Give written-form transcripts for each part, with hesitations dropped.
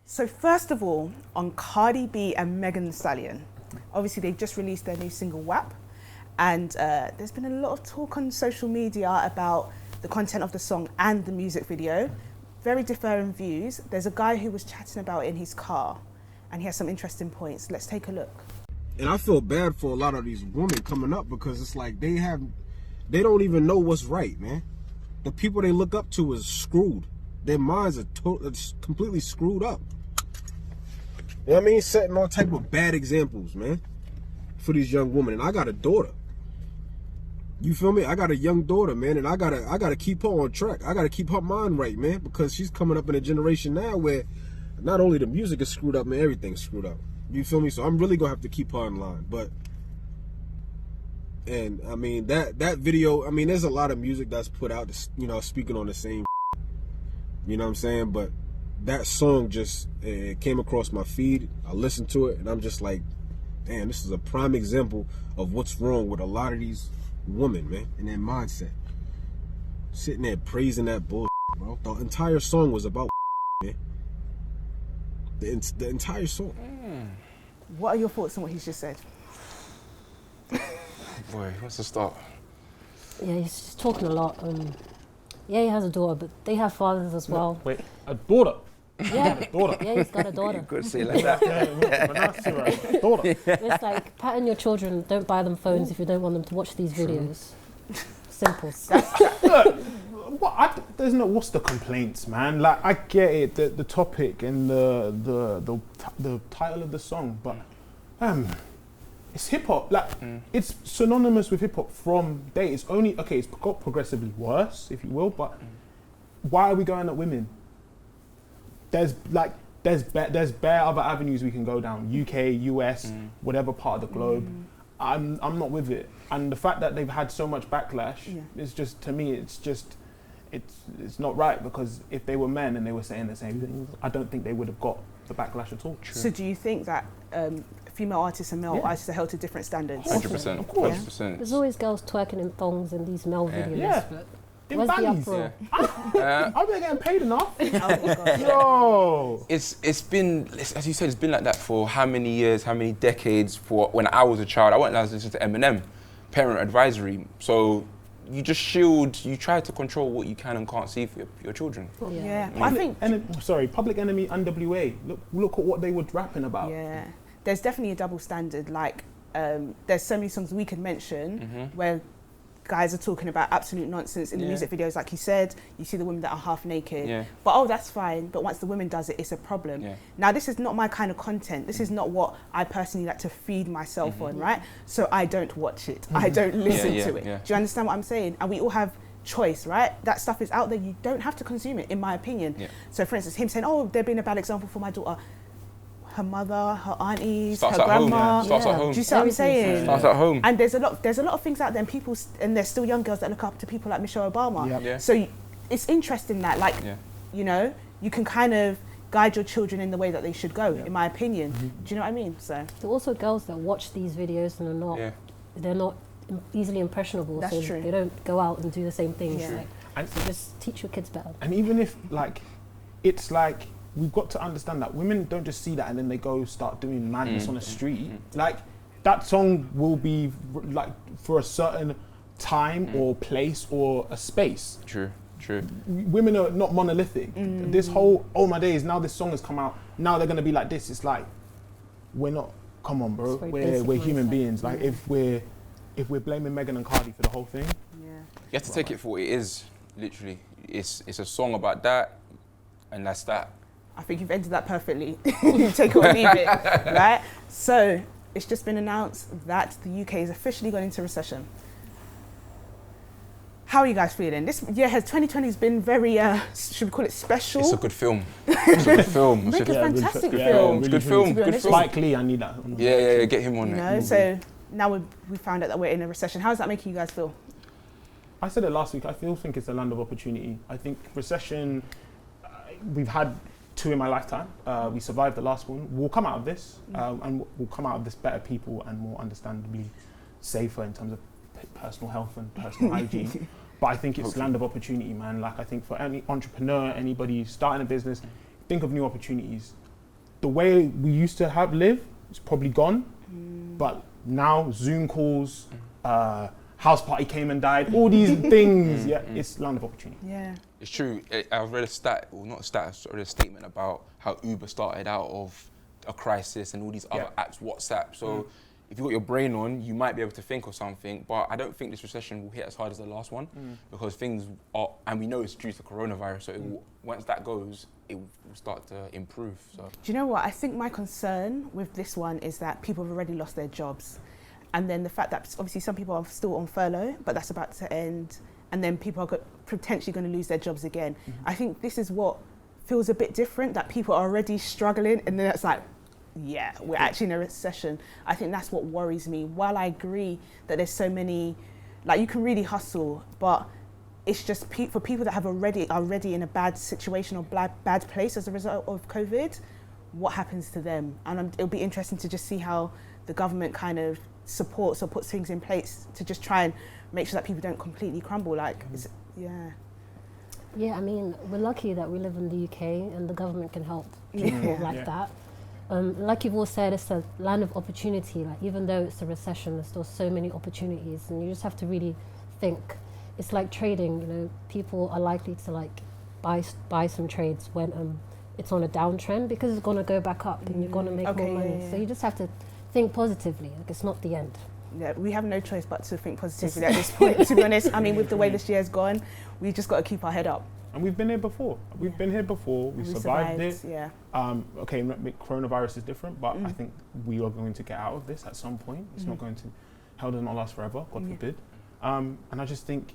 So first of all, on Cardi B and Megan Thee Stallion, obviously they've just released their new single WAP, and there's been a lot of talk on social media about the content of the song and the music video. Very differing views. There's a guy who was chatting about it in his car, and he has some interesting points. Let's take a look. And I feel bad for a lot of these women coming up because it's like they don't even know what's right, man. The people they look up to is screwed. Their minds are completely screwed up. You know what I mean? Setting all type of bad examples, man, for these young women. And I got a daughter. You feel me? I got a young daughter, man, and I gotta keep her on track. I gotta keep her mind right, man, because she's coming up in a generation now where not only the music is screwed up, man, everything's screwed up. You feel me? So I'm really gonna have to keep her in line. And I mean that video, I mean, there's a lot of music that's put out, you know, speaking on the same, you know what I'm saying? But that song just came across my feed. I listened to it and I'm just like, damn, this is a prime example of what's wrong with a lot of these women, man, and their mindset. Sitting there praising that bullshit, bro. The entire song was about man. The entire song. What are your thoughts on what he's just said? Boy, what's the start? Yeah, he's just talking a lot. Yeah, he has a daughter, but they have fathers as well. Wait, a daughter? Yeah, A daughter? yeah, he's got a daughter. You could say it like that. Daughter. It's like pattern your children. Don't buy them phones if you don't want them to watch these videos. Simple. There's no. What's the complaints, man? Like, I get it, the topic and the title of the song, but it's hip hop. Like, it's synonymous with hip hop from day. It's only it's got progressively worse, if you will. But why are we going at women? There's bare other avenues we can go down. UK, US, whatever part of the globe. I'm not with it. And the fact that they've had so much backlash is just, to me, it's not right, because if they were men and they were saying the same thing, I don't think they would have got the backlash at all. So do you think that female artists and male artists are held to different standards? 100%. Of course. 100%. There's always girls twerking in thongs in these male videos. Yeah. But In where's the bannies. uproar? Are they getting paid enough? Oh my God. Yo. It's been, as you said, it's been like that for how many years, how many decades? For when I was a child, I went and listened to Eminem, Parent Advisory. So you just shield, you try to control what you can and can't see for your children. Yeah, I think. Public Enemy, NWA. Look at what they were rapping about. Yeah, there's definitely a double standard. Like, there's so many songs we could mention where guys are talking about absolute nonsense in the music videos. Like you said, you see the women that are half naked, but that's fine. But once the woman does it, it's a problem. Now, this is not my kind of content. This is not what I personally like to feed myself on, right? So I don't watch it. I don't listen to it. Do you understand what I'm saying? And we all have choice, right? That stuff is out there. You don't have to consume it, in my opinion. So for instance, him saying, oh, they're being a bad example for my daughter. Her mother, her aunties, Starts her at home. grandma. Starts at home. Do you see what I'm saying? Starts at home. And there's a lot of things out there, and people, and there's still young girls that look up to people like Michelle Obama. So it's interesting that, like, you know, you can kind of guide your children in the way that they should go, in my opinion. Do you know what I mean? So there are also girls that watch these videos and they're not easily impressionable. That's so true. They don't go out and do the same things. And so just teach your kids better. And even if, like, it's like, we've got to understand that women don't just see that and then they go start doing madness on the street. Like, that song will be like for a certain time or place or a space. True. Women are not monolithic. This whole, oh my days, now this song has come out, now they're gonna be like this. It's like, we're not, come on, bro. We're human beings. Like, if we're blaming Megan and Cardi for the whole thing. You have to take it for what it is, literally. It's a song about that, and that's that. I think you've ended that perfectly. Take it or leave it, right? So it's just been announced that the UK is officially going into recession. How are you guys feeling? This year 2020 has been very, should we call it special? It's a good film. It's a good film. Make a fantastic film. Really, good film. Good film. Spike Lee, I need that. Yeah, get him on it. So now we found out that we're in a recession. How is that making you guys feel? I said it last week. I think it's a land of opportunity. I think recession, we've had 2 in my lifetime. We survived the last one. We'll come out of this, and we'll come out of this better people and more understandably safer in terms of personal health and personal hygiene. But I think it's land of opportunity, man. Like, I think for any entrepreneur, anybody starting a business, think of new opportunities. the way we used to live is probably gone. But now Zoom calls, house party came and died, all these things, it's land of opportunity. Yeah. It's true. I've read a stat, well not a stat, I read a statement about how Uber started out of a crisis and all these other apps, WhatsApp. So if you've got your brain on, you might be able to think of something, but I don't think this recession will hit as hard as the last one because things are, and we know it's due to coronavirus, so it will, once that goes, it will start to improve. So. Do you know what? I think my concern with this one is that people have already lost their jobs. And then the fact that obviously some people are still on furlough, but that's about to end. And then people are potentially going to lose their jobs again. I think this is what feels a bit different, that people are already struggling and then it's like, yeah, we're actually in a recession. I think that's what worries me. While I agree that there's so many, like you can really hustle, but it's just for people that are already in a bad situation or bad place as a result of COVID, what happens to them? And it'll be interesting to just see how the government kind of supports or puts things in place to just try and make sure that people don't completely crumble. Like, Yeah, I mean, we're lucky that we live in the UK and the government can help people like that. Like you've all said, it's a land of opportunity. Like, even though it's a recession, there's still so many opportunities, and you just have to really think. It's like trading, you know, people are likely to like buy some trades when it's on a downtrend because it's going to go back up and you're going to make more money. So you just have to think positively. Like, it's not the end. Yeah, we have no choice but to think positively at this point, to be honest. I mean, with the way this year's gone, we've just got to keep our head up. And we've been here before. We've been here before. We survived it. Yeah. Okay, coronavirus is different, but I think we are going to get out of this at some point. It's not going to, hell does not last forever, God forbid. And I just think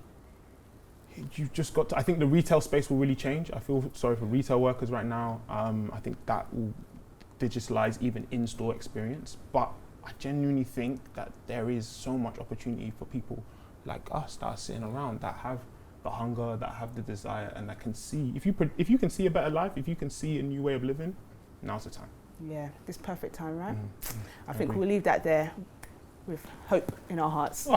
you've just got to, I think the retail space will really change. I feel sorry for retail workers right now. I think that will digitalize even in-store experience. But I genuinely think that there is so much opportunity for people like us that are sitting around that have the hunger, that have the desire, and that can see. If you can see a better life, if you can see a new way of living, now's the time. Yeah, this perfect time, right? I think we'll leave that there with hope in our hearts.